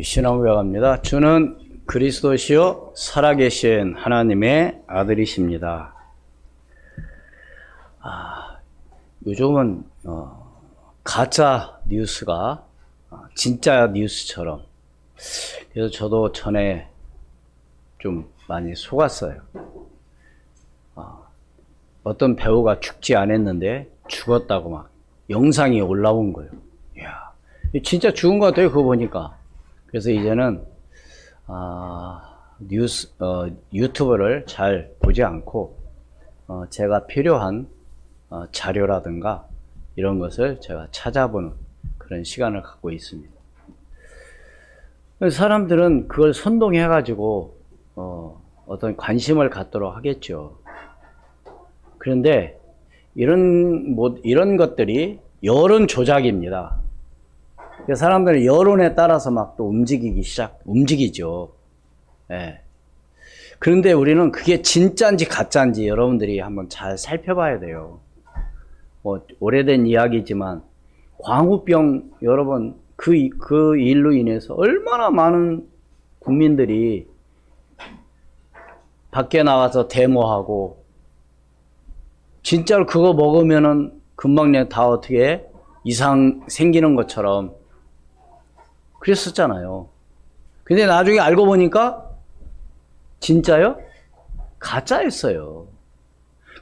신앙고백합니다. 주는 그리스도시요 살아계신 하나님의 아들이십니다. 요즘은 가짜 뉴스가 진짜 뉴스처럼, 그래서 저도 전에 좀 많이 속았어요. 어떤 배우가 죽지 않았는데 죽었다고 막 영상이 올라온 거예요. 이야, 진짜 죽은 것 같아요, 그거 보니까. 그래서 이제는 유튜브를 잘 보지 않고 제가 필요한 자료라든가 이런 것을 제가 찾아보는 그런 시간을 갖고 있습니다. 사람들은 그걸 선동해 가지고 어떤 관심을 갖도록 하겠죠. 그런데 이런 것들이 여론 조작입니다. 사람들은 여론에 따라서 막 또 움직이죠. 예. 그런데 우리는 그게 진짜인지 가짜인지 여러분들이 한번 잘 살펴봐야 돼요. 오래된 이야기지만, 광우병, 여러분, 그 일로 인해서 얼마나 많은 국민들이 밖에 나가서 데모하고, 진짜로 그거 먹으면은 금방 다 어떻게 이상 생기는 것처럼 그랬었잖아요. 근데 나중에 알고 보니까 진짜요? 가짜였어요.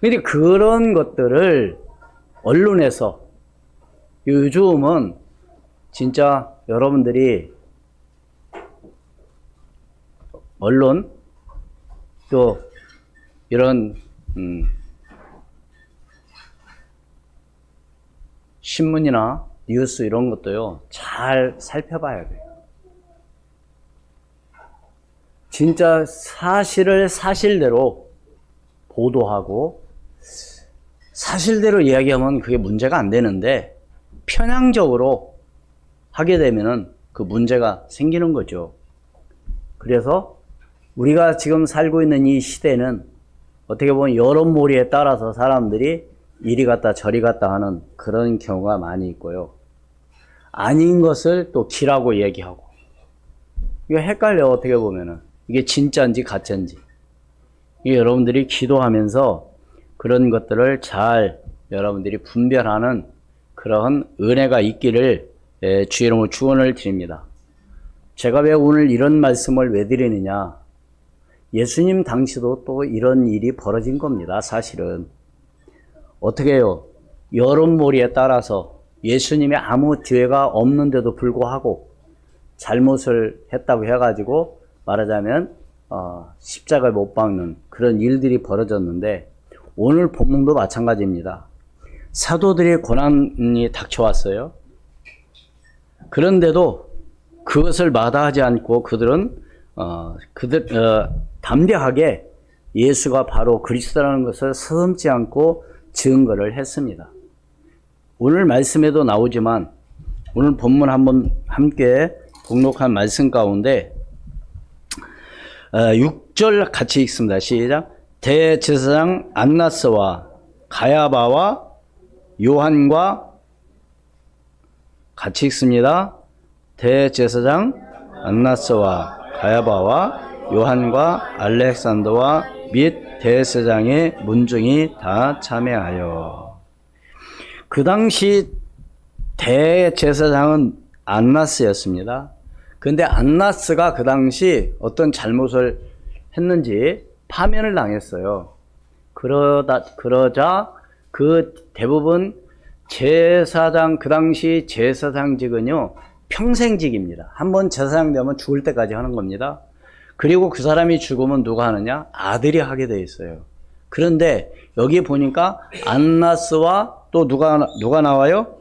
근데 그런 것들을 언론에서, 요즘은 진짜 여러분들이 언론 또 이런 신문이나 뉴스 이런 것도요, 잘 살펴봐야 돼요. 진짜 사실을 사실대로 보도하고 사실대로 이야기하면 그게 문제가 안 되는데, 편향적으로 하게 되면은 그 문제가 생기는 거죠. 그래서 우리가 지금 살고 있는 이 시대는 어떻게 보면 여론몰이에 따라서 사람들이 이리 갔다 저리 갔다 하는 그런 경우가 많이 있고요. 아닌 것을 또 기라고 얘기하고. 이거 헷갈려, 어떻게 보면은. 이게 진짜인지 가짜인지. 이게 여러분들이 기도하면서 그런 것들을 잘 여러분들이 분별하는 그런 은혜가 있기를 주의 이름으로 축원을 드립니다. 제가 왜 오늘 이런 말씀을 왜 드리느냐. 예수님 당시도 또 이런 일이 벌어진 겁니다, 사실은. 어떻게 해요? 여론몰이에 따라서 예수님이 아무 죄가 없는데도 불구하고 잘못을 했다고 해가지고 말하자면 십자가에 못 박는 그런 일들이 벌어졌는데, 오늘 본문도 마찬가지입니다. 사도들의 고난이 닥쳐왔어요. 그런데도 그것을 마다하지 않고 그들은 담대하게 예수가 바로 그리스도라는 것을 서슴지 않고 증거를 했습니다. 오늘 말씀에도 나오지만, 오늘 본문 한번 함께 봉독한 말씀 가운데 6절 같이 읽습니다. 시작. 대제사장 안나스와 가야바와 요한과 같이 읽습니다. 대제사장 안나스와 가야바와 요한과 알렉산더와 및 대제사장의 문중이 다 참여하여. 그 당시 대제사장은 안나스였습니다. 근데 안나스가 그 당시 어떤 잘못을 했는지 파면을 당했어요. 그러자 그 대부분 제사장, 그 당시 제사장직은요, 평생직입니다. 한번 제사장 되면 죽을 때까지 하는 겁니다. 그리고 그 사람이 죽으면 누가 하느냐? 아들이 하게 돼 있어요. 그런데 여기 보니까 안나스와 또 누가 나와요?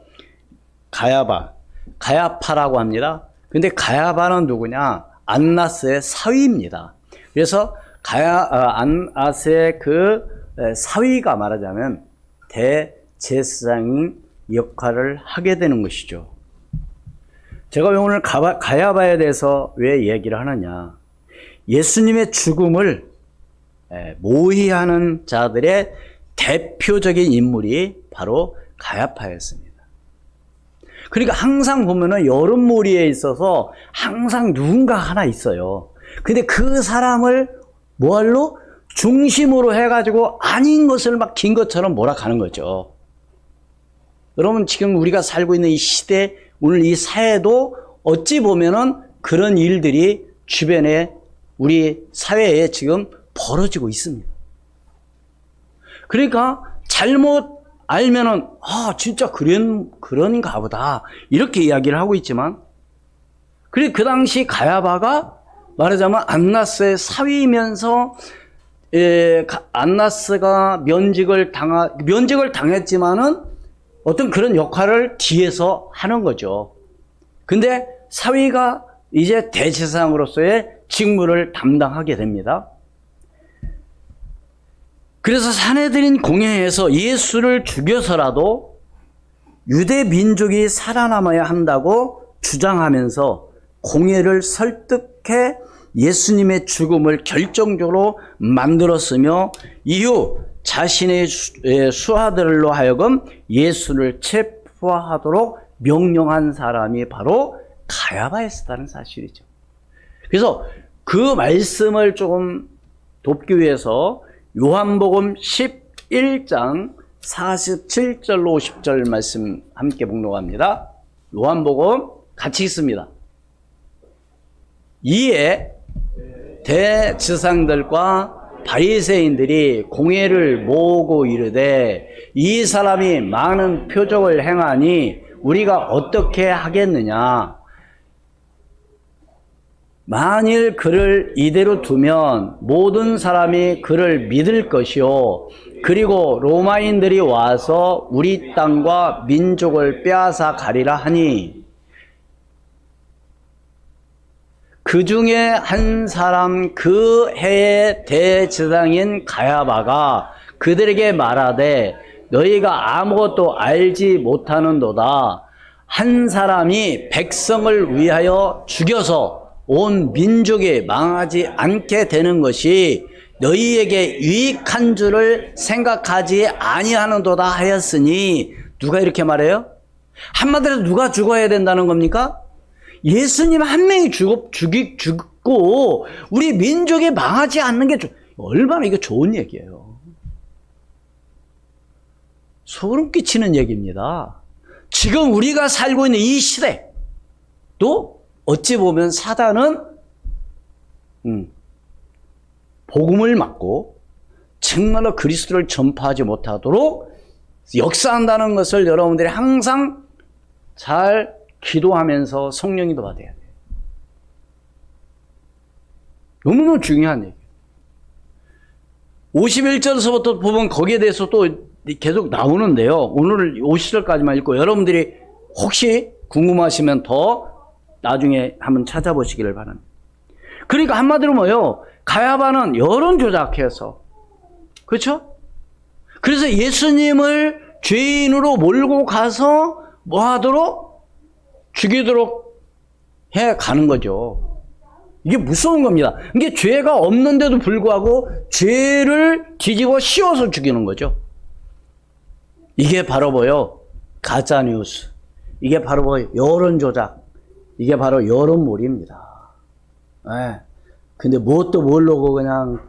가야파라고 합니다. 근데 가야바는 누구냐? 안나스의 사위입니다. 그래서 안나스의 그 사위가 말하자면 대제사장인 역할을 하게 되는 것이죠. 제가 왜 오늘 가야바에 대해서 왜 얘기를 하느냐? 예수님의 죽음을 모의하는 자들의 대표적인 인물이 바로 가야파였습니다. 그러니까 항상 보면은 여론몰이에 있어서 항상 누군가 하나 있어요. 근데 그 사람을 뭐할로? 중심으로 해가지고 아닌 것을 막 긴 것처럼 몰아가는 거죠. 여러분, 지금 우리가 살고 있는 이 시대, 오늘 이 사회도 어찌 보면은 그런 일들이 주변에 우리 사회에 지금 벌어지고 있습니다. 그러니까 잘못 알면은 진짜 그런가 보다 이렇게 이야기를 하고 있지만, 그리고 그 당시 가야바가 말하자면 안나스의 사위면서 안나스가 면직을 당했지만은 어떤 그런 역할을 뒤에서 하는 거죠. 근데 사위가 이제 대제사장으로서의 직무를 담당하게 됩니다. 그래서 산헤드린 공회에서 예수를 죽여서라도 유대 민족이 살아남아야 한다고 주장하면서 공회를 설득해 예수님의 죽음을 결정적으로 만들었으며, 이후 자신의 수하들로 하여금 예수를 체포하도록 명령한 사람이 바로 가야바였다는 사실이죠. 그래서 그 말씀을 조금 돕기 위해서 요한복음 11장 47절로 50절 말씀 함께 봉독합니다. 요한복음 같이 읽습니다. 이에 대제사장들과 바리새인들이 공회를 모으고 이르되, 이 사람이 많은 표적을 행하니 우리가 어떻게 하겠느냐? 만일 그를 이대로 두면 모든 사람이 그를 믿을 것이요, 그리고 로마인들이 와서 우리 땅과 민족을 빼앗아 가리라 하니, 그 중에 한 사람 그 해의 대제사장인 가야바가 그들에게 말하되, 너희가 아무것도 알지 못하는도다. 한 사람이 백성을 위하여 죽여서 온 민족이 망하지 않게 되는 것이 너희에게 유익한 줄을 생각하지 아니하는도다 하였으니. 누가 이렇게 말해요? 한마디로 누가 죽어야 된다는 겁니까? 예수님 한 명이 죽고 우리 민족이 망하지 않는 게 얼마나 이거 좋은 얘기예요. 소름 끼치는 얘기입니다. 지금 우리가 살고 있는 이 시대, 또 어찌 보면 사단은 복음을 막고 정말로 그리스도를 전파하지 못하도록 역사한다는 것을 여러분들이 항상 잘 기도하면서 성령님도 받아야 돼요. 너무너무 중요한 얘기예요. 51절에서부터 보면 거기에 대해서 또 계속 나오는데요. 오늘 50절까지만 읽고 여러분들이 혹시 궁금하시면 더 나중에 한번 찾아보시기를 바랍니다. 그러니까 한마디로 뭐예요? 가야바는 여론 조작해서, 그렇죠? 그래서 예수님을 죄인으로 몰고 가서 뭐 하도록? 죽이도록 해 가는 거죠. 이게 무서운 겁니다. 이게 죄가 없는데도 불구하고 죄를 뒤집어 씌워서 죽이는 거죠. 이게 바로 뭐요? 가짜뉴스. 이게 바로 뭐 여론 조작. 이게 바로 여론몰이입니다. 네. 근데 뭣도 모르고 그냥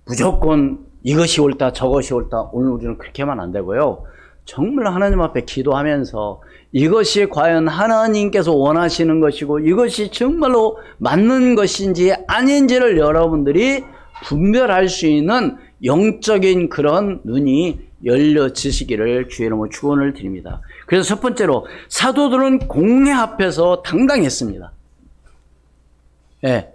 무조건 이것이 옳다 저것이 옳다. 오늘 우리는 그렇게 하면 안 되고요. 정말 하나님 앞에 기도하면서 이것이 과연 하나님께서 원하시는 것이고 이것이 정말로 맞는 것인지 아닌지를 여러분들이 분별할 수 있는 영적인 그런 눈이 열려지시기를 주의 이름으로 축원을 드립니다. 그래서 첫 번째로 사도들은 공회 앞에서 당당했습니다. 예,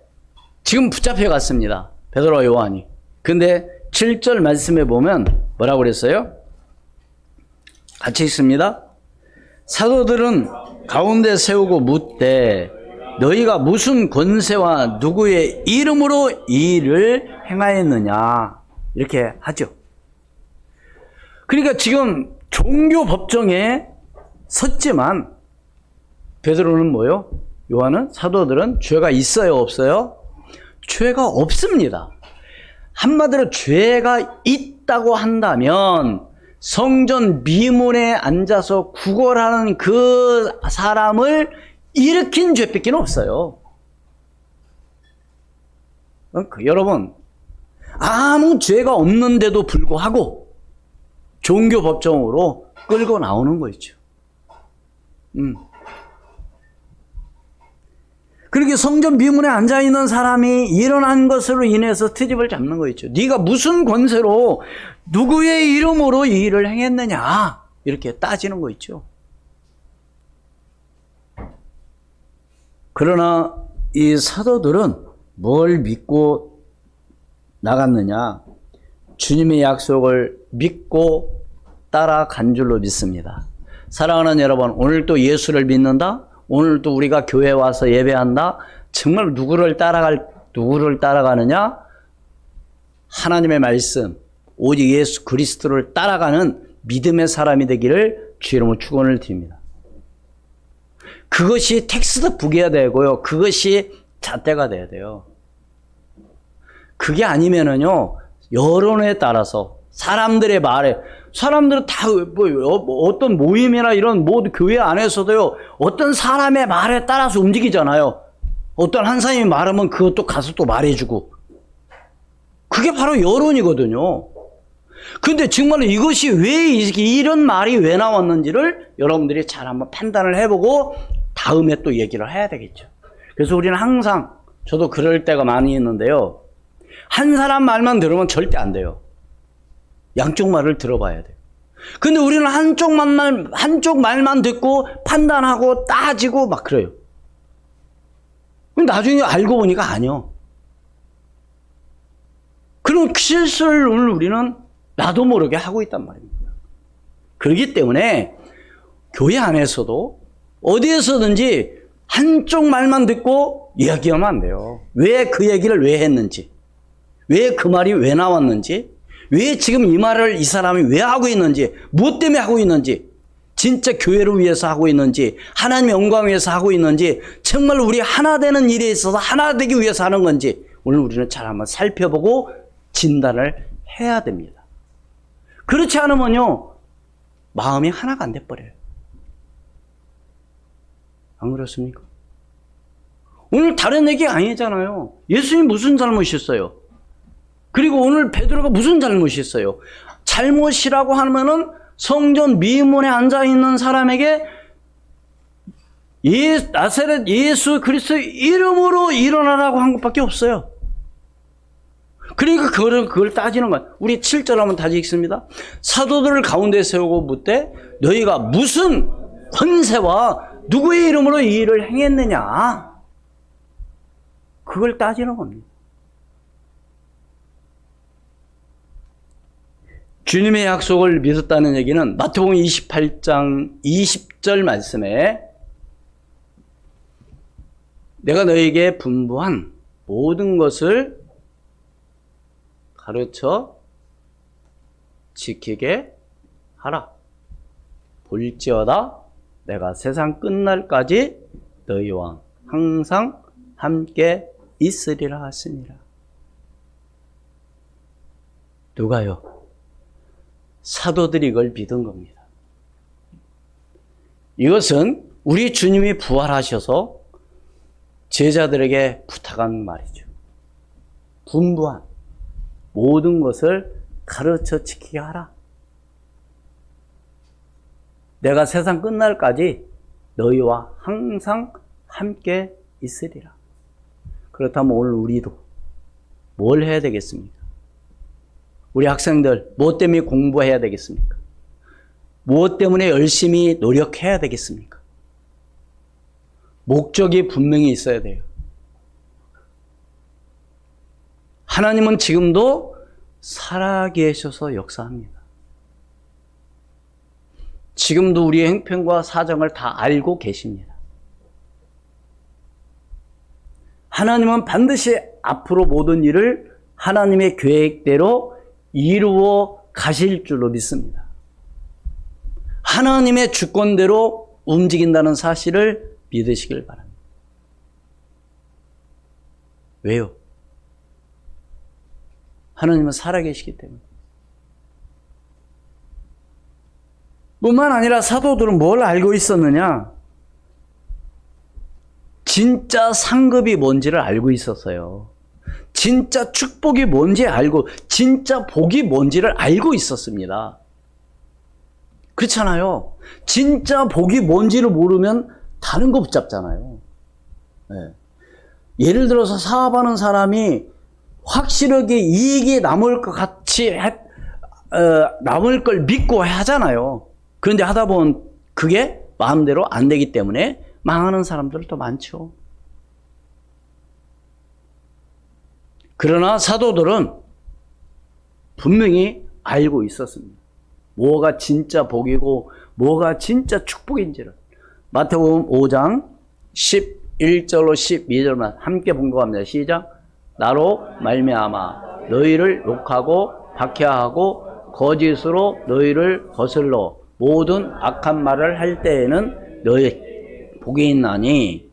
지금 붙잡혀 갔습니다. 베드로와 요한이. 근데 7절 말씀에 보면 뭐라고 그랬어요? 같이 읽습니다. 사도들은 가운데 세우고 묻되 너희가 무슨 권세와 누구의 이름으로 이 일을 행하였느냐 이렇게 하죠. 그러니까 지금 종교 법정에 섰지만 베드로는 뭐요? 요한은 사도들은 죄가 있어요 없어요? 죄가 없습니다. 한마디로 죄가 있다고 한다면 성전 미문에 앉아서 구걸하는 그 사람을 일으킨 죄밖에 없어요. 여러분, 아무 죄가 없는데도 불구하고 종교 법정으로 끌고 나오는 거죠. 그렇게 성전 미문에 앉아있는 사람이 일어난 것으로 인해서 트집을 잡는 거 있죠. 네가 무슨 권세로 누구의 이름으로 이 일을 행했느냐, 이렇게 따지는 거 있죠. 그러나 이 사도들은 뭘 믿고 나갔느냐? 주님의 약속을 믿고 따라간 줄로 믿습니다. 사랑하는 여러분, 오늘 또 예수를 믿는다? 오늘 또 우리가 교회 와서 예배한다? 정말 누구를 따라가느냐? 하나님의 말씀, 오직 예수 그리스도를 따라가는 믿음의 사람이 되기를 주 이름으로 축원을 드립니다. 그것이 텍스트 북이어야 되고요. 그것이 잣대가 돼야 돼요. 그게 아니면은요, 여론에 따라서 사람들의 말에, 사람들은 다 어떤 모임이나 이런 모두 교회 안에서도요, 어떤 사람의 말에 따라서 움직이잖아요. 어떤 한 사람이 말하면 그것도 가서 또 말해주고. 그게 바로 여론이거든요. 근데 정말 이것이 왜 이런 말이 왜 나왔는지를 여러분들이 잘 한번 판단을 해보고 다음에 또 얘기를 해야 되겠죠. 그래서 우리는 항상, 저도 그럴 때가 많이 있는데요, 한 사람 말만 들으면 절대 안 돼요. 양쪽 말을 들어봐야 돼요. 근데 우리는 한쪽 말만 듣고 판단하고 따지고 막 그래요. 나중에 알고 보니까 아니요. 그런 실수를 오늘 우리는 나도 모르게 하고 있단 말입니다. 그렇기 때문에 교회 안에서도 어디에서든지 한쪽 말만 듣고 이야기하면 안 돼요. 왜 그 얘기를 왜 했는지, 왜 그 말이 왜 나왔는지, 왜 지금 이 말을 이 사람이 왜 하고 있는지, 무엇 때문에 하고 있는지, 진짜 교회를 위해서 하고 있는지, 하나님의 영광을 위해서 하고 있는지, 정말 우리 하나 되는 일에 있어서 하나 되기 위해서 하는 건지, 오늘 우리는 잘 한번 살펴보고 진단을 해야 됩니다. 그렇지 않으면요, 마음이 하나가 안 돼버려요. 안 그렇습니까? 오늘 다른 얘기가 아니잖아요. 예수님 무슨 잘못이었어요? 그리고 오늘 베드로가 무슨 잘못이 있어요? 잘못이라고 하면은 성전 미문에 앉아있는 사람에게 나사렛 예수 그리스도 이름으로 일어나라고 한 것밖에 없어요. 그러니까 그걸 따지는 거예요. 우리 7절 한번 다시 읽습니다. 사도들을 가운데 세우고 묻되 너희가 무슨 권세와 누구의 이름으로 이 일을 행했느냐? 그걸 따지는 겁니다. 주님의 약속을 믿었다는 얘기는 마태복음 28장 20절 말씀에 내가 너에게 분부한 모든 것을 가르쳐 지키게 하라. 볼지어다 내가 세상 끝날까지 너희와 항상 함께 있으리라 하시니라. 누가요? 사도들이 이걸 믿은 겁니다. 이것은 우리 주님이 부활하셔서 제자들에게 부탁한 말이죠. 분부한 모든 것을 가르쳐 지키게 하라. 내가 세상 끝날까지 너희와 항상 함께 있으리라. 그렇다면 오늘 우리도 뭘 해야 되겠습니까? 우리 학생들 무엇 때문에 공부해야 되겠습니까? 무엇 때문에 열심히 노력해야 되겠습니까? 목적이 분명히 있어야 돼요. 하나님은 지금도 살아계셔서 역사합니다. 지금도 우리의 행편과 사정을 다 알고 계십니다. 하나님은 반드시 앞으로 모든 일을 하나님의 계획대로 이루어 가실 줄로 믿습니다. 하나님의 주권대로 움직인다는 사실을 믿으시길 바랍니다. 왜요? 하나님은 살아계시기 때문에. 뿐만 아니라 사도들은 뭘 알고 있었느냐? 진짜 상급이 뭔지를 알고 있었어요. 진짜 축복이 뭔지 알고, 진짜 복이 뭔지를 알고 있었습니다. 그렇잖아요. 진짜 복이 뭔지를 모르면 다른 거 붙잡잖아요. 네. 예를 들어서 사업하는 사람이 확실하게 이익이 남을 것 같이 남을 걸 믿고 하잖아요. 그런데 하다 보면 그게 마음대로 안 되기 때문에 망하는 사람들도 많죠. 그러나 사도들은 분명히 알고 있었습니다. 뭐가 진짜 복이고 뭐가 진짜 축복인지를. 마태복음 5장 11절로 12절만 함께 봉독합니다. 시작. 나로 말미암아 너희를 욕하고 박해하고 거짓으로 너희를 거슬러 모든 악한 말을 할 때에는 너희 복이 있나니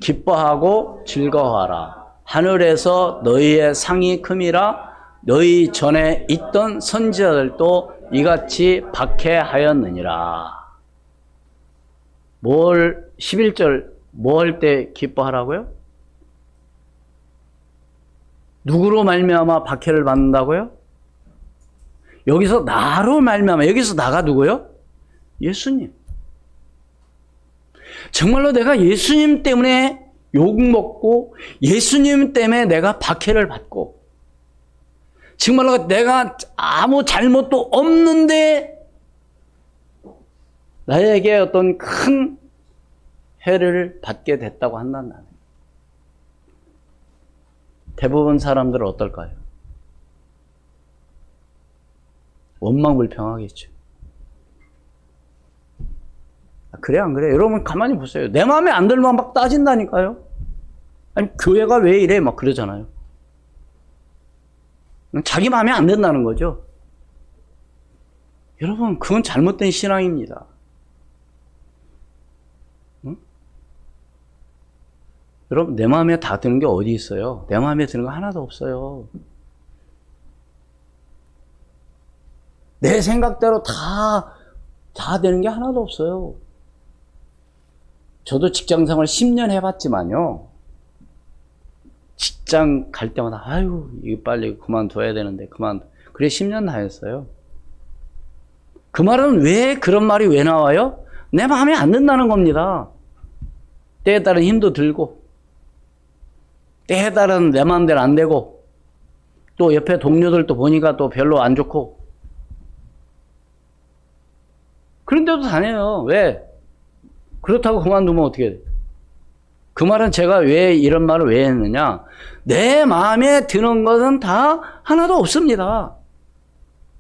기뻐하고 즐거워하라. 하늘에서 너희의 상이 큼이라. 너희 전에 있던 선지자들도 이같이 박해하였느니라. 11절 뭐 할 때 기뻐하라고요? 누구로 말미암아 박해를 받는다고요? 여기서 나로 말미암아, 여기서 나가 누구요? 예수님. 정말로 내가 예수님 때문에 욕먹고 예수님 때문에 내가 박해를 받고 정말로 내가 아무 잘못도 없는데 나에게 어떤 큰 해를 받게 됐다고 한다는. 대부분 사람들은 어떨까요? 원망불평하겠죠. 그래 안 그래? 여러분 가만히 보세요. 내 마음에 안 들면 막 따진다니까요. 아니 교회가 왜 이래? 막 그러잖아요. 자기 마음에 안 든다는 거죠. 여러분 그건 잘못된 신앙입니다. 응? 여러분 내 마음에 다 드는 게 어디 있어요? 내 마음에 드는 거 하나도 없어요. 내 생각대로 다 되는 게 하나도 없어요. 저도 직장생활 10년 해봤지만요. 직장 갈 때마다 아유 이거 빨리 그만둬야 되는데 그래 10년 다 했어요. 그 말은 왜 그런 말이 왜 나와요? 내 마음에 안 든다는 겁니다. 때에 따른 힘도 들고 때에 따른 내 마음대로 안 되고 또 옆에 동료들도 보니까 또 별로 안 좋고 그런데도 다녀요. 왜? 그렇다고 그만두면 어떻게 돼? 그 말은 제가 왜 이런 말을 왜 했느냐? 내 마음에 드는 것은 다 하나도 없습니다.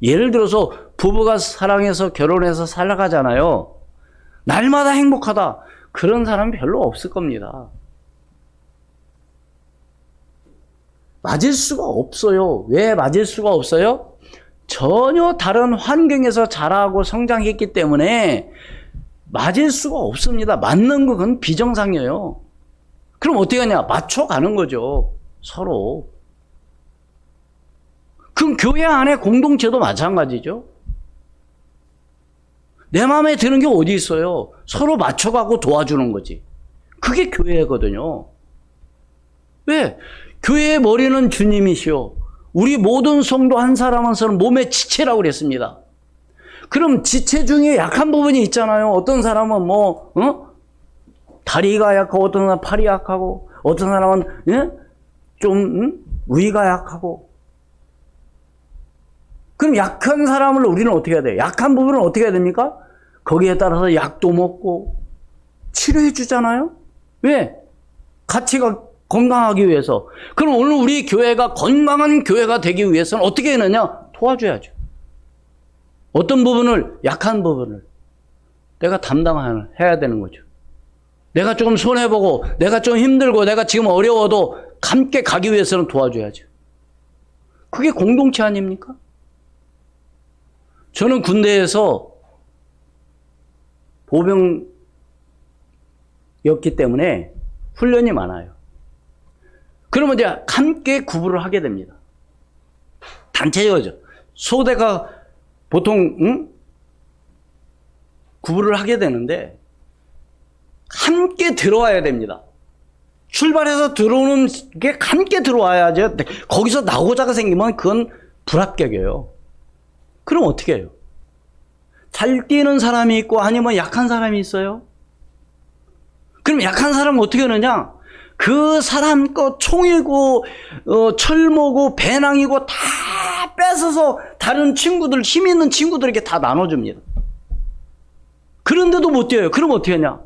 예를 들어서 부부가 사랑해서 결혼해서 살아가잖아요. 날마다 행복하다. 그런 사람이 별로 없을 겁니다. 맞을 수가 없어요. 왜 맞을 수가 없어요? 전혀 다른 환경에서 자라고 성장했기 때문에 맞을 수가 없습니다. 맞는 건 비정상이에요. 그럼 어떻게 하냐? 맞춰가는 거죠. 서로. 그럼 교회 안에 공동체도 마찬가지죠. 내 마음에 드는 게 어디 있어요? 서로 맞춰가고 도와주는 거지. 그게 교회거든요. 왜? 교회의 머리는 주님이시오. 우리 모든 성도 한 사람 한 사람 몸의 지체라고 그랬습니다. 그럼 지체 중에 약한 부분이 있잖아요. 어떤 사람은 다리가 약하고 어떤 사람은 팔이 약하고 어떤 사람은 위가 약하고 그럼 약한 사람을 우리는 어떻게 해야 돼요? 약한 부분은 어떻게 해야 됩니까? 거기에 따라서 약도 먹고 치료해 주잖아요. 왜? 같이 건강하기 위해서. 그럼 오늘 우리 교회가 건강한 교회가 되기 위해서는 어떻게 해느냐? 도와줘야죠. 어떤 부분을, 약한 부분을 내가 담당해야 되는 거죠. 내가 조금 손해보고 내가 좀 힘들고 내가 지금 어려워도 함께 가기 위해서는 도와줘야죠. 그게 공동체 아닙니까? 저는 군대에서 보병이었기 때문에 훈련이 많아요. 그러면 이제 함께 구부를 하게 됩니다. 단체적이죠. 소대가 보통 구부를 하게 되는데 함께 들어와야 됩니다. 출발해서 들어오는 게 함께 들어와야죠. 거기서 나오자가 생기면 그건 불합격이에요. 그럼 어떻게 해요? 잘 뛰는 사람이 있고 아니면 약한 사람이 있어요? 그럼 약한 사람은 어떻게 하느냐? 그 사람 거 총이고 철모고 배낭이고 다 뺏어서 다른 친구들, 힘 있는 친구들에게 다 나눠줍니다. 그런데도 못 뛰어요. 그럼 어떻게 하냐?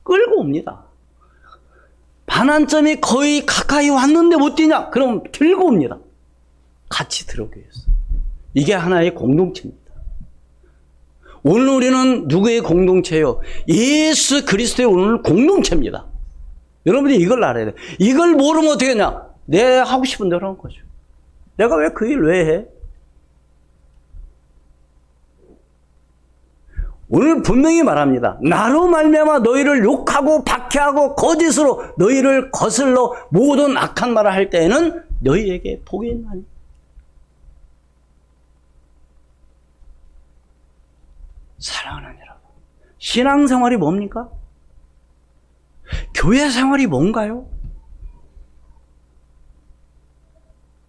끌고 옵니다. 반환점이 거의 가까이 왔는데 못 뛰냐? 그럼 들고 옵니다. 같이 들어오게 했어요. 이게 하나의 공동체입니다. 오늘 우리는 누구의 공동체예요? 예수 그리스도의 오늘 공동체입니다. 여러분이 이걸 알아야 돼요. 이걸 모르면 어떻게 하냐? 내 하고 싶은 대로 하는 거죠. 내가 왜 그 일 왜 해? 오늘 분명히 말합니다. 나로 말미암아 너희를 욕하고 박해하고 거짓으로 너희를 거슬러 모든 악한 말을 할 때에는 너희에게 복이 있나니. 사랑하는 여러분, 신앙생활이 뭡니까? 교회 생활이 뭔가요?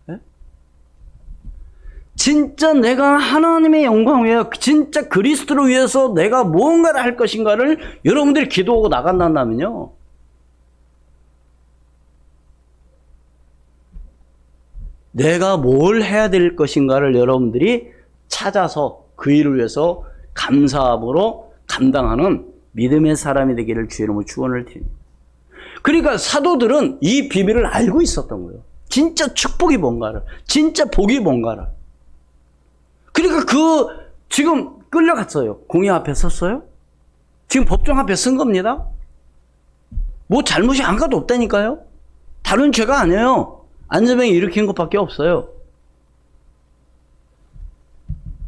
네? 진짜 내가 하나님의 영광을 위해, 진짜 그리스도를 위해서 내가 무언가를 할 것인가를 여러분들이 기도하고 나간다면요, 내가 뭘 해야 될 것인가를 여러분들이 찾아서 그 일을 위해서 감사함으로 감당하는 믿음의 사람이 되기를 주의 이름으로 축원을 드립니다. 그러니까 사도들은 이 비밀을 알고 있었던 거예요. 진짜 축복이 뭔가를, 진짜 복이 뭔가를. 그러니까 지금 끌려갔어요. 공의 앞에 섰어요. 지금 법정 앞에 쓴 겁니다. 뭐 잘못이 아무것도 없다니까요. 다른 죄가 아니에요. 안전병이 일으킨 것밖에 없어요.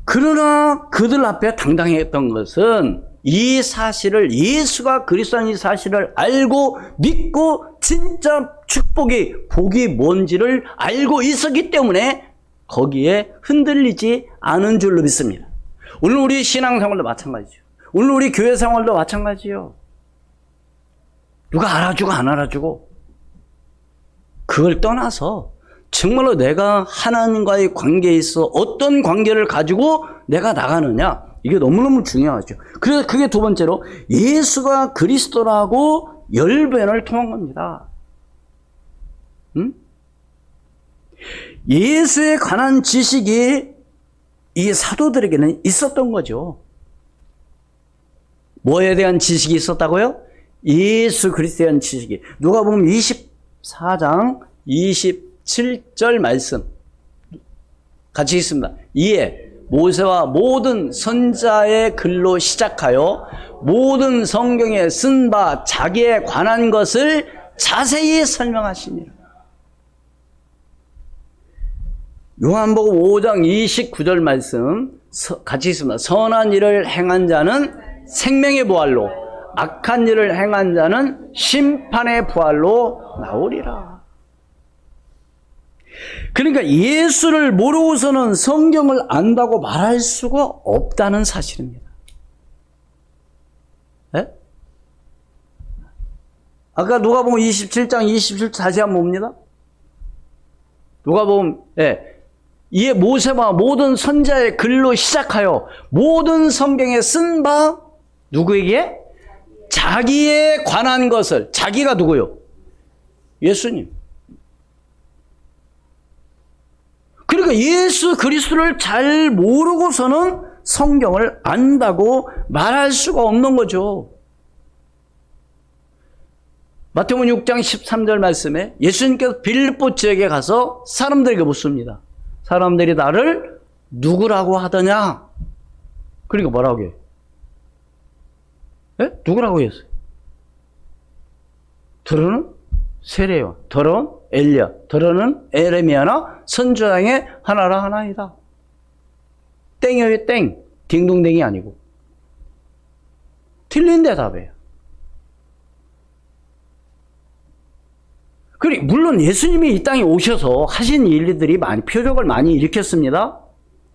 그러나 그들 앞에 당당했던 것은 이 사실을, 예수가 그리스도인 이 사실을 알고 믿고 진짜 축복이, 복이 뭔지를 알고 있었기 때문에 거기에 흔들리지 않은 줄로 믿습니다. 오늘 우리 신앙생활도 마찬가지죠. 오늘 우리 교회 생활도 마찬가지요. 누가 알아주고 안 알아주고 그걸 떠나서 정말로 내가 하나님과의 관계에 있어 어떤 관계를 가지고 내가 나가느냐, 이게 너무너무 중요하죠. 그래서 그게 두 번째로 예수가 그리스도라고 열변을 통한 겁니다. 예수에 관한 지식이 이 사도들에게는 있었던 거죠. 뭐에 대한 지식이 있었다고요? 예수 그리스도에 대한 지식이. 누가복음 24장 27절 말씀 같이 읽습니다. 이에 모세와 모든 선지자의 글로 시작하여 모든 성경에 쓴 바 자기에 관한 것을 자세히 설명하시니라. 요한복음 5장 29절 말씀 같이 읽습니다. 선한 일을 행한 자는 생명의 부활로, 악한 일을 행한 자는 심판의 부활로 나오리라. 그러니까 예수를 모르고서는 성경을 안다고 말할 수가 없다는 사실입니다. 네? 아까 누가복음 27장 27절 다시 한번 봅니다. 누가복음, 이에 모세와 모든 선지자의 글로 시작하여 모든 성경에 쓴 바 누구에게? 자기에 관한 것을. 자기가 누구요? 예수님. 그러니까 예수 그리스도를 잘 모르고서는 성경을 안다고 말할 수가 없는 거죠. 마태복음 6장 13절 말씀에 예수님께서 빌립보 지역에 가서 사람들에게 묻습니다. 사람들이 나를 누구라고 하더냐? 그러니까 뭐라고 해요? 네? 누구라고 했어요? 들어는 세례요, 들어는 엘리야, 들어는 에레미야나 선지자의 하나라 하나이다. 땡이에요, 땡. 딩동댕이 아니고. 틀린 대답이에요. 그리고 물론 예수님이 이 땅에 오셔서 하신 일들이 표적을 많이 일으켰습니다.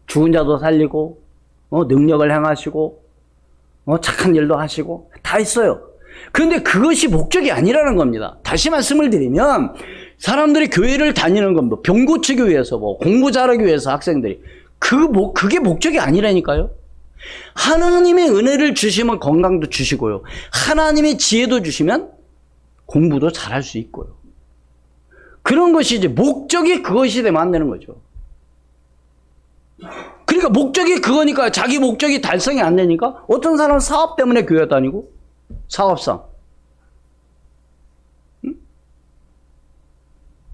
죽은 자도 살리고, 능력을 행하시고, 착한 일도 하시고 다 있어요. 그런데 그것이 목적이 아니라는 겁니다. 다시 말씀을 드리면 사람들이 교회를 다니는 건 뭐 병 고치기 위해서 뭐 공부 잘하기 위해서 학생들이 그게 목적이 아니라니까요. 하나님의 은혜를 주시면 건강도 주시고요. 하나님의 지혜도 주시면 공부도 잘할 수 있고요. 그런 것이 이제 목적이 그것이 되면 안 되는 거죠. 그러니까 목적이 그거니까 자기 목적이 달성이 안 되니까 어떤 사람은 사업 때문에 교회 다니고 사업상. 응?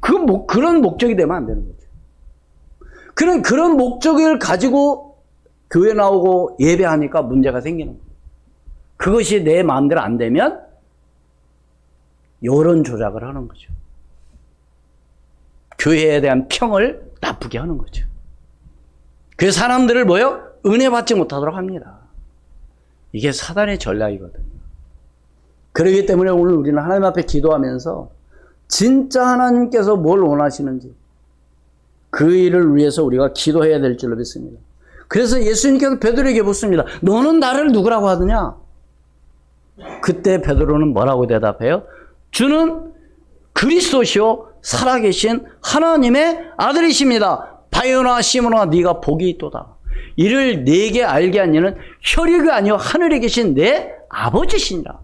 그런 목적이 되면 안 되는 거죠. 그런 목적을 가지고 교회 나오고 예배하니까 문제가 생기는 거예요. 그것이 내 마음대로 안 되면 여론 조작을 하는 거죠. 교회에 대한 평을 나쁘게 하는 거죠. 그래서 사람들을 뭐요? 은혜 받지 못하도록 합니다. 이게 사단의 전략이거든요. 그렇기 때문에 오늘 우리는 하나님 앞에 기도하면서 진짜 하나님께서 뭘 원하시는지 그 일을 위해서 우리가 기도해야 될 줄로 믿습니다. 그래서 예수님께서 베드로에게 묻습니다. 너는 나를 누구라고 하느냐? 그때 베드로는 뭐라고 대답해요? 주는 그리스도시요 살아계신 하나님의 아들이십니다. 바요나 시몬아 네가 복이 있도다. 이를 내게 알게 한 이는 혈육이 아니요 하늘에 계신 내 아버지시니라.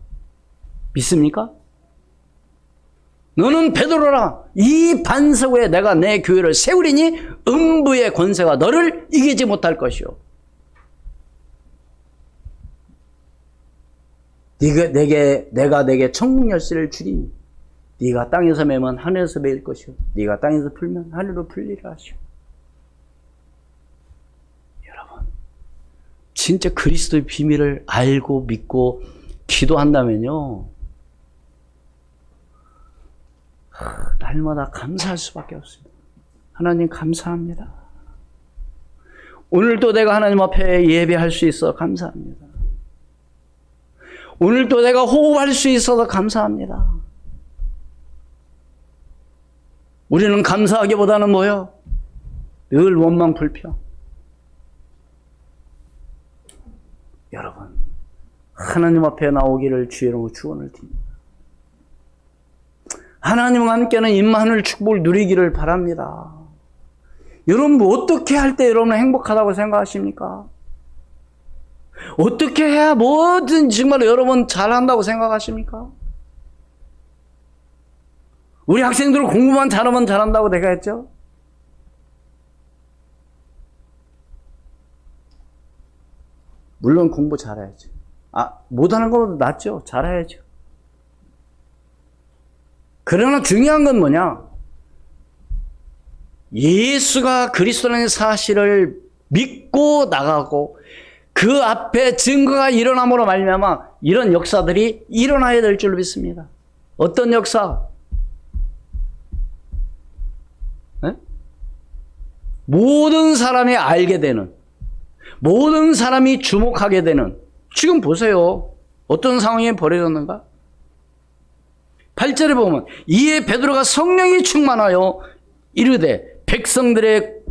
믿습니까? 너는 베드로라. 이 반석 위에 내가 내 교회를 세우리니 음부의 권세가 너를 이기지 못할 것이요. 내가 내게 천국 열쇠를 주리니 네가 땅에서 매면 하늘에서 매일 것이요 네가 땅에서 풀면 하늘로 풀리라 하시오. 여러분 진짜 그리스도의 비밀을 알고 믿고 기도한다면요 날마다 감사할 수밖에 없습니다. 하나님 감사합니다. 오늘도 내가 하나님 앞에 예배할 수 있어 감사합니다. 오늘도 내가 호흡할 수 있어서 감사합니다. 우리는 감사하기보다는 뭐요? 늘 원망 불평. 여러분 하나님 앞에 나오기를 주의 이름으로 축원을 드립니다. 하나님과 함께는 임마누엘 축복을 누리기를 바랍니다. 여러분 어떻게 할 때 여러분은 행복하다고 생각하십니까? 어떻게 해야 뭐든 정말 여러분 잘한다고 생각하십니까? 우리 학생들은 공부만 잘하면 잘한다고 내가 했죠? 물론 공부 잘해야죠. 못하는 것보다 낫죠. 잘해야죠. 그러나 중요한 건 뭐냐? 예수가 그리스도라는 사실을 믿고 나가고 그 앞에 증거가 일어남으로 말미암아 이런 역사들이 일어나야 될 줄로 믿습니다. 어떤 역사? 네? 모든 사람이 알게 되는, 모든 사람이 주목하게 되는. 지금 보세요. 어떤 상황이 벌어졌는가? 8절에 보면 이에 베드로가 성령이 충만하여 이르되 백성의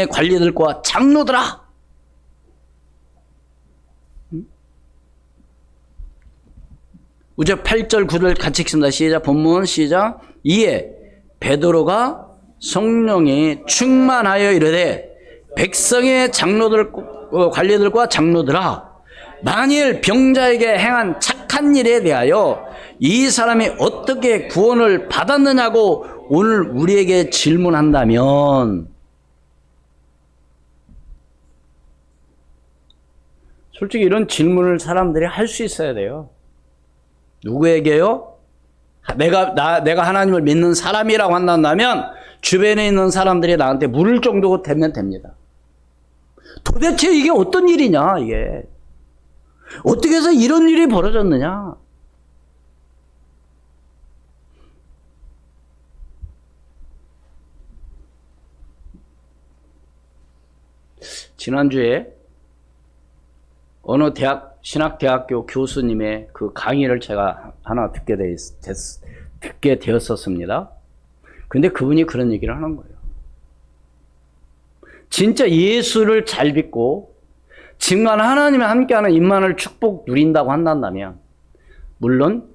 관리들과 장로들아. 우리 8절 9절 같이 읽습니다. 시작. 본문 시작. 이에 베드로가 성령이 충만하여 이르되 백성의 관리들과 장로들아, 만일 병자에게 행한 착한 일에 대하여 이 사람이 어떻게 구원을 받았느냐고 오늘 우리에게 질문한다면, 솔직히 이런 질문을 사람들이 할 수 있어야 돼요. 누구에게요? 내가 하나님을 믿는 사람이라고 한다면 주변에 있는 사람들이 나한테 물을 정도 되면 됩니다. 도대체 이게 어떤 일이냐, 이게. 어떻게 해서 이런 일이 벌어졌느냐? 지난주에 어느 신학대학교 교수님의 그 강의를 제가 하나 듣게 되었었습니다. 근데 그분이 그런 얘기를 하는 거예요. 진짜 예수를 잘 믿고 정말 하나님의 함께하는 임만을 축복 누린다고 한다면 물론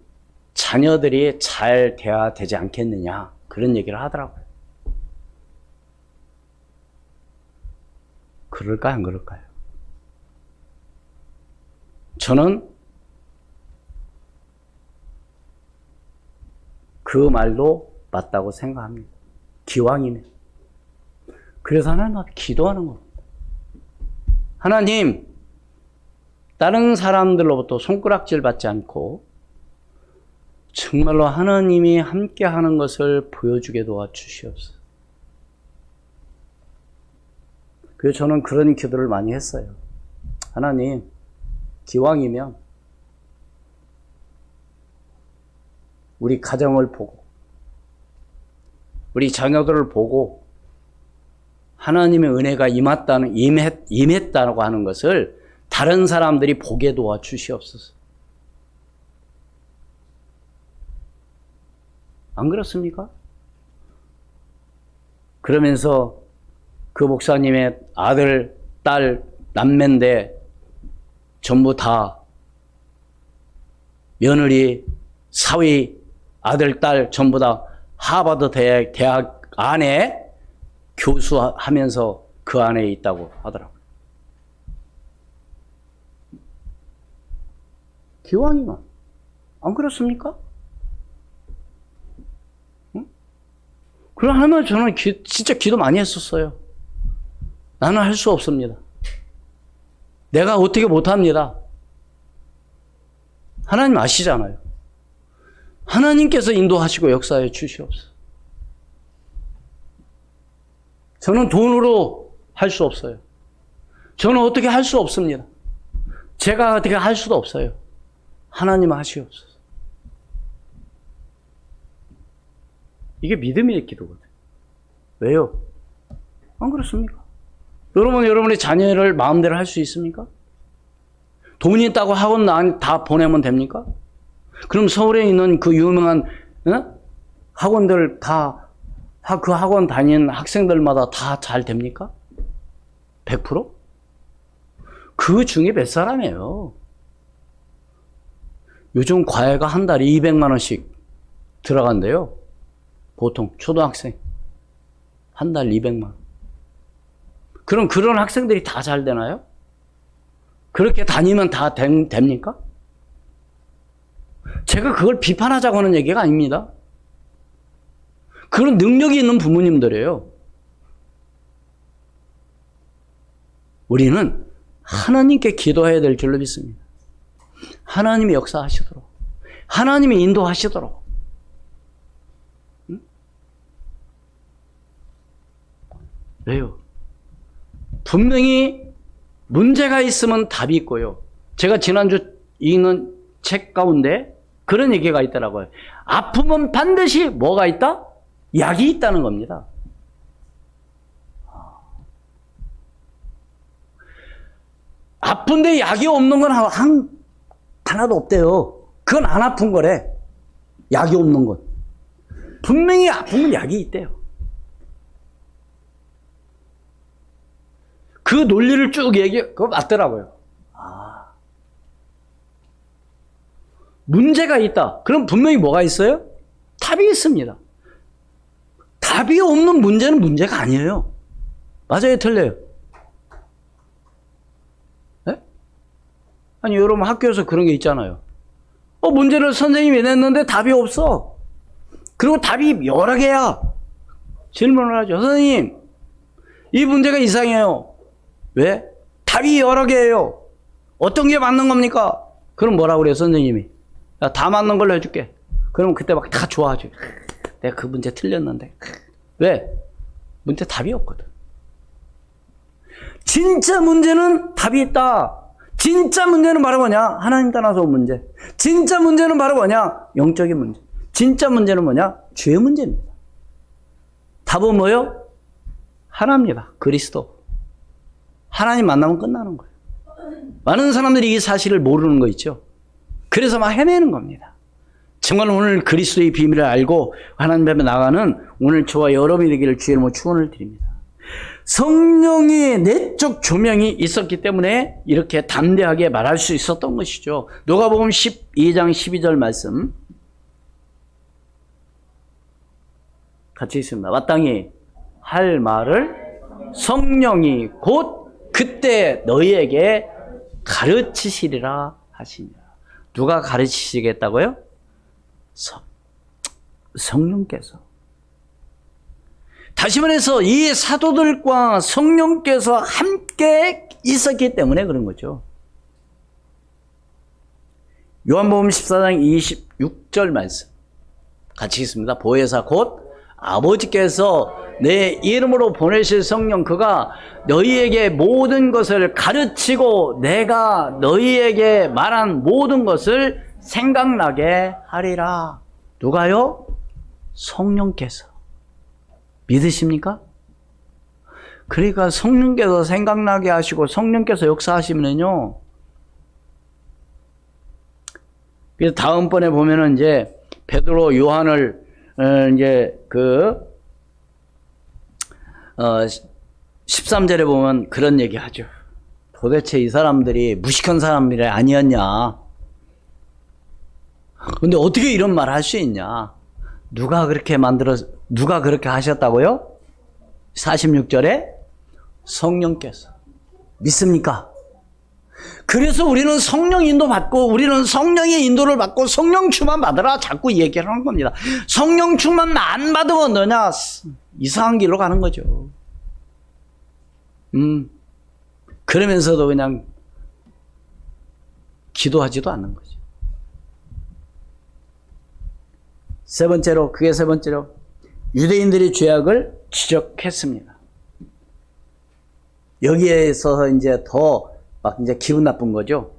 자녀들이 잘 돼야 되지 않겠느냐 그런 얘기를 하더라고요. 그럴까요? 안 그럴까요? 저는 그 말도 맞다고 생각합니다. 기왕이면. 그래서 하나님 앞에 기도하는 겁니다. 하나님, 다른 사람들로부터 손가락질 받지 않고 정말로 하나님이 함께 하는 것을 보여주게 도와주시옵소서. 그래서 저는 그런 기도를 많이 했어요. 하나님, 기왕이면 우리 가정을 보고 우리 자녀들을 보고 하나님의 은혜가 임했다고 하는 것을 다른 사람들이 보게 도와주시옵소서. 안 그렇습니까? 그러면서 그 목사님의 아들, 딸, 남매인데 전부 다 며느리, 사위, 아들, 딸 전부 다 하버드 대학 안에 교수하면서 그 안에 있다고 하더라고요. 기왕이면 안 그렇습니까? 응? 그럼 하나님 저는 진짜 기도 많이 했었어요. 나는 할 수 없습니다. 내가 어떻게 못합니다. 하나님 아시잖아요. 하나님께서 인도하시고 역사해 주시옵소서. 저는 돈으로 할 수 없어요. 저는 어떻게 할 수 없습니다. 제가 어떻게 할 수도 없어요. 하나님 하시옵소서. 이게 믿음의 기도거든요. 왜요? 안 그렇습니까? 여러분의 자녀를 마음대로 할 수 있습니까? 돈이 있다고 학원 다 보내면 됩니까? 그럼 서울에 있는 그 유명한 학원들 다 그 학원 다니는 학생들마다 다 잘 됩니까? 100%? 그 중에 몇 사람이에요? 요즘 과외가 한 달에 200만 원씩 들어간대요. 보통 초등학생 한 달 200만 원. 그럼 그런 학생들이 다 잘 되나요? 그렇게 다니면 다 됩니까? 제가 그걸 비판하자고 하는 얘기가 아닙니다. 그런 능력이 있는 부모님들이에요. 우리는 하나님께 기도해야 될 줄로 믿습니다. 하나님이 역사하시도록, 하나님이 인도하시도록. 응? 왜요? 분명히 문제가 있으면 답이 있고요. 제가 지난주 읽는 책 가운데 그런 얘기가 있더라고요. 아픔은 반드시 뭐가 있다? 약이 있다는 겁니다. 아픈데 약이 없는 건 하나도 없대요. 그건 안 아픈 거래. 약이 없는 건. 분명히 아프면 약이 있대요. 그 논리를 쭉 그거 맞더라고요. 문제가 있다. 그럼 분명히 뭐가 있어요? 답이 있습니다. 답이 없는 문제는 문제가 아니에요. 맞아요, 틀려요? 네? 아니, 여러분 학교에서 그런 게 있잖아요. 문제를 선생님이 냈는데 답이 없어. 그리고 답이 여러 개야. 질문을 하죠. 선생님, 이 문제가 이상해요. 왜? 답이 여러 개예요. 어떤 게 맞는 겁니까? 그럼 뭐라고 그래요, 선생님이? 야, 다 맞는 걸로 해줄게. 그러면 그때 막 다 좋아하죠. 내가 그 문제 틀렸는데. 왜? 문제 답이 없거든. 진짜 문제는 답이 있다. 진짜 문제는 바로 뭐냐? 하나님 떠나서 온 문제. 진짜 문제는 바로 뭐냐? 영적인 문제. 진짜 문제는 뭐냐? 죄의 문제입니다. 답은 뭐요? 하나입니다. 그리스도. 하나님 만나면 끝나는 거예요. 많은 사람들이 이 사실을 모르는 거 있죠. 그래서 막 헤매는 겁니다. 정말 오늘 그리스도의 비밀을 알고 하나님 앞에 나가는 오늘 저와 여러분이 되기를 주의 이름으로 축원을 드립니다. 성령의 내적 조명이 있었기 때문에 이렇게 담대하게 말할 수 있었던 것이죠. 누가복음 12장 12절 말씀 같이 있습니다. 마땅히 할 말을 성령이 곧 그때 너희에게 가르치시리라 하시니라. 누가 가르치시겠다고요? 성령께서. 다시 말해서 이 사도들과 성령께서 함께 있었기 때문에 그런 거죠. 요한복음 14장 26절 말씀 같이 읽습니다. 보혜사 곧 아버지께서 내 이름으로 보내실 성령 그가 너희에게 모든 것을 가르치고 내가 너희에게 말한 모든 것을 생각나게 하리라. 누가요? 성령께서. 믿으십니까? 그러니까 성령께서 생각나게 하시고 성령께서 역사하시면요. 그래서 다음번에 보면은 이제 베드로 요한을 이제 13절에 보면 그런 얘기 하죠. 도대체 이 사람들이 무식한 사람들이 아니었냐? 근데 어떻게 이런 말을 할 수 있냐? 누가 그렇게 하셨다고요? 46절에 성령께서. 믿습니까? 그래서 우리는 성령 인도 받고 우리는 성령의 인도를 받고 성령 충만 받으라 자꾸 얘기를 하는 겁니다. 성령 충만 안 받으면 너냐 이상한 길로 가는 거죠. 그러면서도 그냥 기도하지도 않는 거죠. 세 번째로 유대인들이 죄악을 지적했습니다. 여기에 있어서 이제 더 막 이제 기분 나쁜 거죠.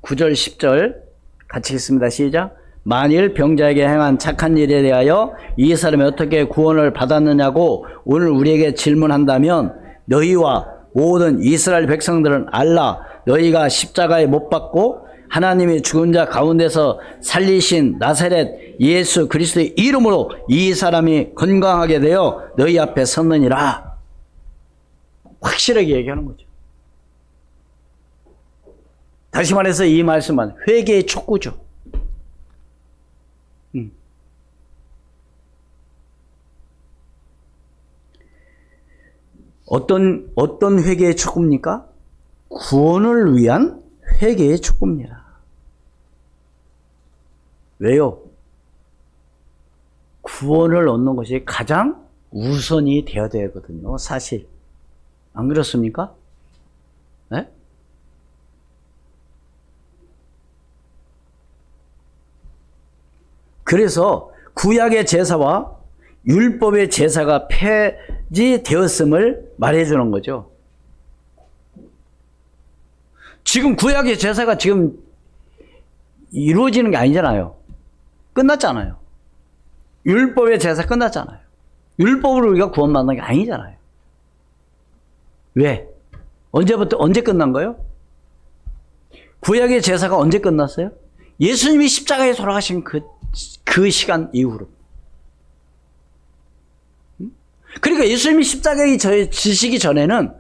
9절 10절 같이 읽습니다. 시작. 만일 병자에게 행한 착한 일에 대하여 이 사람이 어떻게 구원을 받았느냐고 오늘 우리에게 질문한다면 너희와 모든 이스라엘 백성들은 알라. 너희가 십자가에 못 박고 하나님이 죽은 자 가운데서 살리신 나사렛 예수 그리스도의 이름으로 이 사람이 건강하게 되어 너희 앞에 섰느니라. 확실하게 얘기하는 거죠. 다시 말해서 이 말씀은 회개의 촉구죠. 어떤 회개의 촉구입니까? 구원을 위한 회개의 촉구입니다. 왜요? 구원을 얻는 것이 가장 우선이 되어야 되거든요. 사실. 안 그렇습니까? 네? 그래서 구약의 제사와 율법의 제사가 폐지되었음을 말해주는 거죠. 지금 구약의 제사가 지금 이루어지는 게 아니잖아요. 끝났잖아요. 율법의 제사 끝났잖아요. 율법으로 우리가 구원받는 게 아니잖아요. 왜? 언제 끝난 거예요? 구약의 제사가 언제 끝났어요? 예수님이 십자가에 돌아가신 그 시간 이후로. 그러니까 예수님이 십자가에 지시기 전에는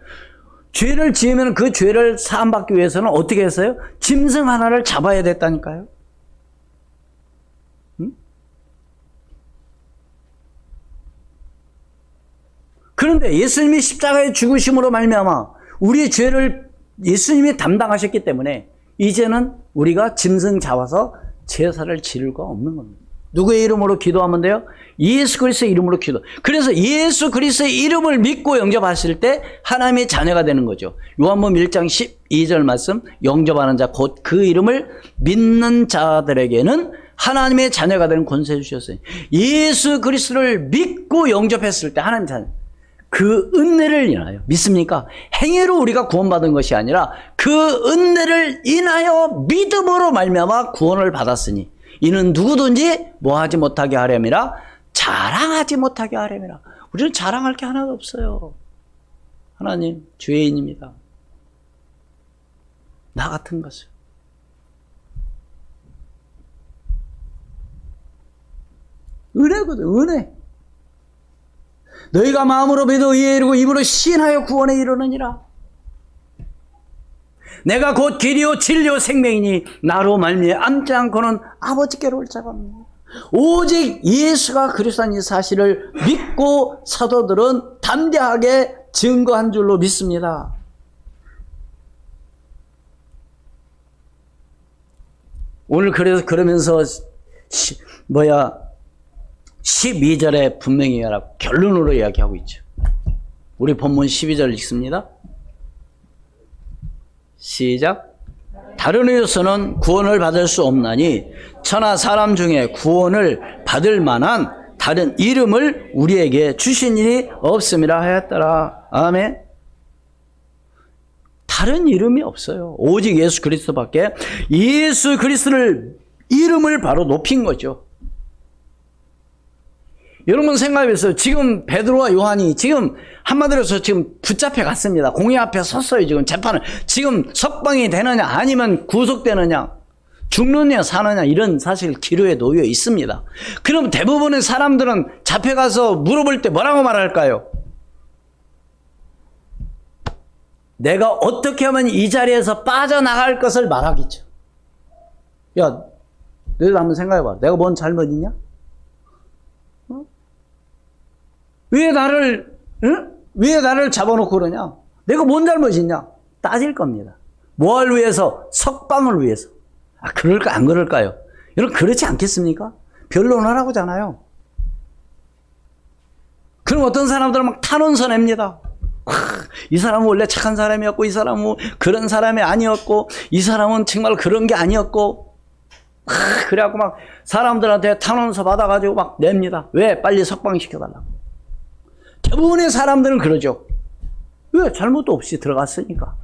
죄를 지으면 그 죄를 사함받기 위해서는 어떻게 했어요? 짐승 하나를 잡아야 됐다니까요. 그런데 예수님이 십자가에 죽으심으로 말미암아 우리의 죄를 예수님이 담당하셨기 때문에 이제는 우리가 짐승 잡아서 제사를 지를 거 없는 겁니다. 누구의 이름으로 기도하면 돼요? 예수 그리스도의 이름으로 기도. 그래서 예수 그리스도의 이름을 믿고 영접하실 때 하나님의 자녀가 되는 거죠. 요한복음 1장 12절 말씀, 영접하는 자 곧 그 이름을 믿는 자들에게는 하나님의 자녀가 되는 권세 주셨어요. 예수 그리스도를 믿고 영접했을 때 하나님 자녀. 그 은혜를 인하여 믿습니까? 행위로 우리가 구원받은 것이 아니라 그 은혜를 인하여 믿음으로 말미암아 구원을 받았으니 이는 누구든지 뭐하지 못하게 하려니라 자랑하지 못하게 하려니라. 우리는 자랑할 게 하나도 없어요. 하나님 죄인입니다. 나 같은 것을. 은혜거든, 은혜. 너희가 마음으로 믿어 의에 이르고 입으로 시인하여 구원에 이르느니라. 내가 곧 길이요 진리요 생명이니 나로 말미암지 않고는 아버지께로 올 자가 없느니라. 오직 예수가 그리스도인 이 사실을 믿고 사도들은 담대하게 증거한 줄로 믿습니다. 오늘 그래서 그러면서 12절에 분명히 결론으로 이야기하고 있죠. 우리 본문 12절 읽습니다. 시작. 다른 이로서는 구원을 받을 수 없나니 천하 사람 중에 구원을 받을 만한 다른 이름을 우리에게 주신 일이 없음이라 하였더라. 아멘. 다른 이름이 없어요. 오직 예수 그리스도밖에. 예수 그리스도를 이름을 바로 높인 거죠. 여러분 생각해보세요. 지금 베드로와 요한이 지금 한마디로 해서 지금 붙잡혀 갔습니다. 공의 앞에 섰어요. 지금 재판을. 지금 석방이 되느냐 아니면 구속되느냐 죽느냐 사느냐 이런 사실 기로에 놓여 있습니다. 그럼 대부분의 사람들은 잡혀가서 물어볼 때 뭐라고 말할까요? 내가 어떻게 하면 이 자리에서 빠져나갈 것을 말하겠죠. 야, 너희들 한번 생각해봐. 내가 뭔 잘못 있냐? 왜 나를 잡아놓고 그러냐? 내가 뭔 잘못 있냐? 따질 겁니다. 뭐를 위해서? 석방을 위해서. 아, 그럴까, 안 그럴까요? 여러분, 그렇지 않겠습니까? 변론하라고 하잖아요. 그럼 어떤 사람들은 막 탄원서 냅니다. 이 사람은 원래 착한 사람이었고, 이 사람은 그런 사람이 아니었고, 이 사람은 정말 그런 게 아니었고, 그래갖고 막 사람들한테 탄원서 받아가지고 막 냅니다. 왜? 빨리 석방시켜달라고. 대부분의 사람들은 그러죠. 왜? 잘못도 없이 들어갔으니까.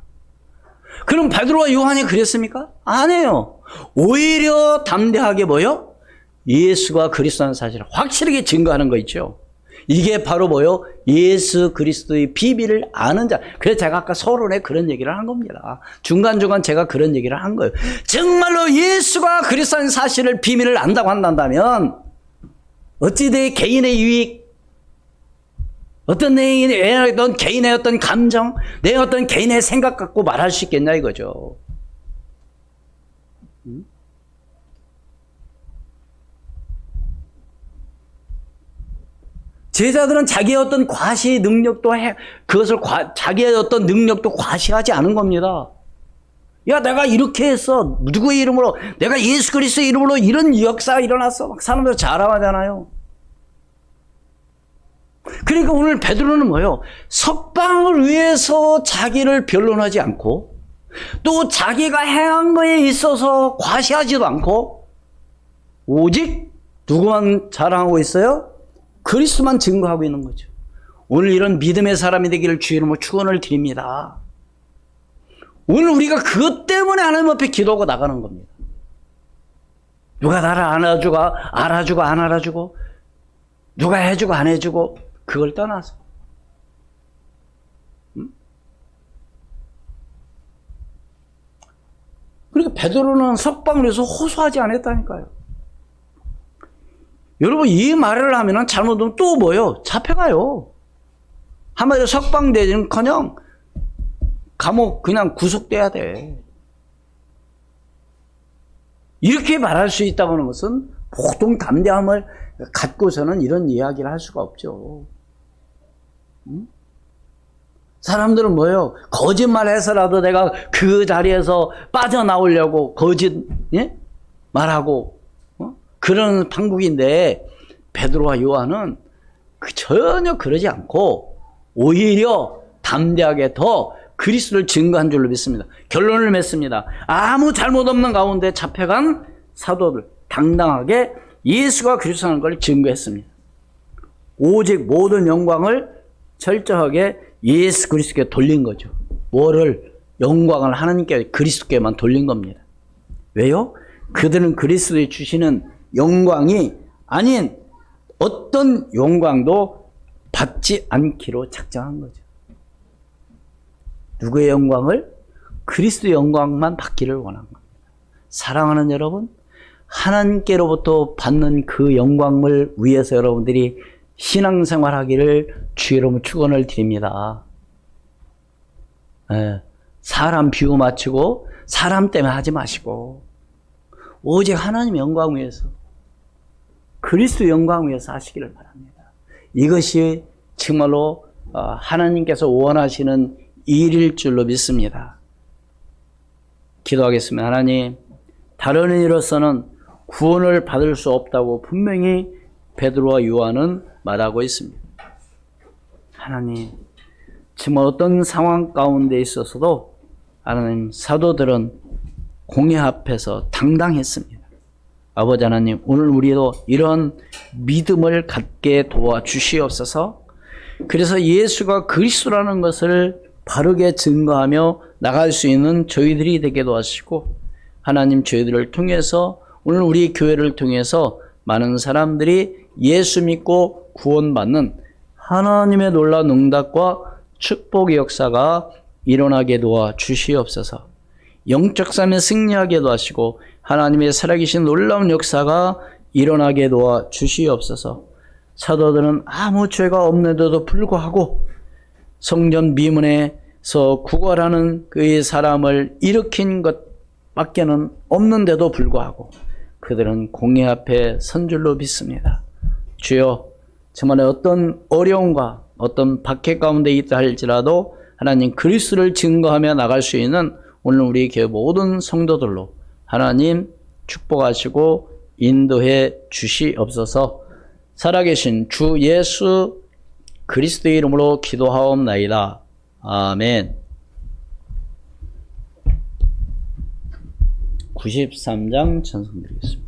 그럼 베드로와 요한이 그랬습니까? 아니에요. 오히려 담대하게 뭐요? 예수가 그리스도라는 사실을 확실하게 증거하는 거 있죠. 이게 바로 뭐요? 예수 그리스도의 비밀을 아는 자. 그래서 제가 아까 서론에 그런 얘기를 한 겁니다. 중간중간 제가 그런 얘기를 한 거예요. 정말로 예수가 그리스도라는 사실을 비밀을 안다고 한다면 어찌 내 개인의 유익, 어떤 내 어떤 개인의 어떤 감정, 내 어떤 개인의 생각 갖고 말할 수 있겠냐 이거죠. 제자들은 자기의 어떤 과시 능력도 자기의 어떤 능력도 과시하지 않은 겁니다. 야, 내가 이렇게 했어. 누구의 이름으로? 내가 예수 그리스도의 이름으로 이런 역사가 일어났어. 막 사람들 자랑하잖아요. 그러니까 오늘 베드로는 뭐예요? 석방을 위해서 자기를 변론하지 않고 또 자기가 행한 거에 있어서 과시하지도 않고 오직 누구만 자랑하고 있어요? 그리스도만 증거하고 있는 거죠. 오늘 이런 믿음의 사람이 되기를 주의 이름으로 축원을 드립니다. 오늘 우리가 그것 때문에 하나님 앞에 기도하고 나가는 겁니다. 누가 나를 알아주고 안 알아주고 누가 해주고 안 해주고 그걸 떠나서 그러니까 베드로는 석방을 해서 호소하지 않았다니까요. 여러분 이 말을 하면 잘못하면 또 뭐요? 잡혀가요. 한마디로 석방되는커녕 감옥 그냥 구속돼야 돼. 이렇게 말할 수 있다고 하는 것은 보통 담대함을 갖고서는 이런 이야기를 할 수가 없죠. 사람들은 뭐예요? 거짓말해서라도 내가 그 자리에서 빠져나오려고 거짓 말하고 그런 판국인데 베드로와 요한은 전혀 그러지 않고 오히려 담대하게 더 그리스도를 증거한 줄로 믿습니다. 결론을 맺습니다. 아무 잘못 없는 가운데 잡혀간 사도들 당당하게 예수가 그리스도라는 걸 증거했습니다. 오직 모든 영광을 철저하게 예수 그리스도께 돌린 거죠. 뭐를? 영광을 하나님께 그리스도께만 돌린 겁니다. 왜요? 그들은 그리스도에 주시는 영광이 아닌 어떤 영광도 받지 않기로 작정한 거죠. 누구의 영광을? 그리스도의 영광만 받기를 원한 겁니다. 사랑하는 여러분, 하나님께로부터 받는 그 영광을 위해서 여러분들이 신앙생활 하기를 주의 이름으로 축원을 드립니다. 예, 사람 비유 맞추고 사람 때문에 하지 마시고 오직 하나님 영광 위해서 그리스도 영광 위해서 하시기를 바랍니다. 이것이 정말로 하나님께서 원하시는 일일 줄로 믿습니다. 기도하겠습니다. 하나님, 다른 이로서는 구원을 받을 수 없다고 분명히 베드로와 요한은 말하고 있습니다. 하나님, 정말 어떤 상황 가운데 있어서도 하나님 사도들은 공회 앞에서 당당했습니다. 아버지 하나님, 오늘 우리도 이런 믿음을 갖게 도와주시옵소서. 그래서 예수가 그리스도라는 것을 바르게 증거하며 나갈 수 있는 저희들이 되게 도와주시고, 하나님 저희들을 통해서 오늘 우리 교회를 통해서 많은 사람들이 예수 믿고 구원받는 하나님의 놀라운 응답과 축복의 역사가 일어나게 도와주시옵소서. 영적 삶에 승리하게 도와주시고 하나님의 살아계신 놀라운 역사가 일어나게 도와주시옵소서. 사도들은 아무 죄가 없는데도 불구하고 성전 미문에서 구걸하는 그의 사람을 일으킨 것밖에는 없는데도 불구하고 그들은 공회 앞에 선 줄로 믿습니다. 주여, 정말 어떤 어려움과 어떤 박해 가운데 있다 할지라도 하나님 그리스도를 증거하며 나갈 수 있는 오늘 우리 교회 모든 성도들로 하나님 축복하시고 인도해 주시옵소서. 살아계신 주 예수 그리스도의 이름으로 기도하옵나이다. 아멘. 93장 찬송드리겠습니다.